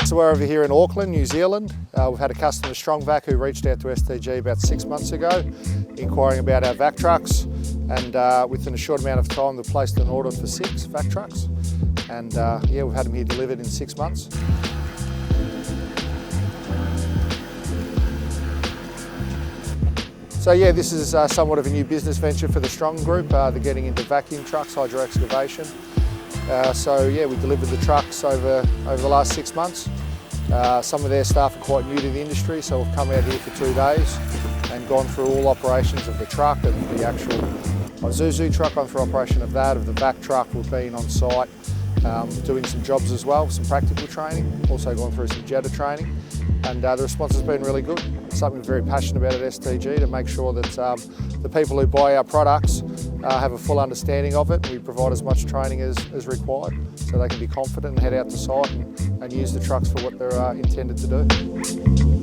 So we're over here in Auckland, New Zealand. We've had a customer, Strong Vac, who reached out to STG about 6 months ago, inquiring about our vac trucks. And within a short amount of time, they've placed an order for 6 vac trucks. And yeah, we've had them here delivered in 6 months. So yeah, this is somewhat of a new business venture for the Strong Group. They're getting into vacuum trucks, hydro excavation. So yeah, we delivered the trucks over the last 6 months. Some of their staff are quite new to the industry, so we've come out here for 2 days and gone through all operations of the truck, of the actual Isuzu truck, gone through operation of that, of the vac truck. We've been on site doing some jobs as well, some practical training, also gone through some Jetta training, and the response has been really good. It's something we're very passionate about at STG, to make sure that the people who buy our products have a full understanding of it. We provide as much training as required, so they can be confident and head out to site and use the trucks for what they're intended to do.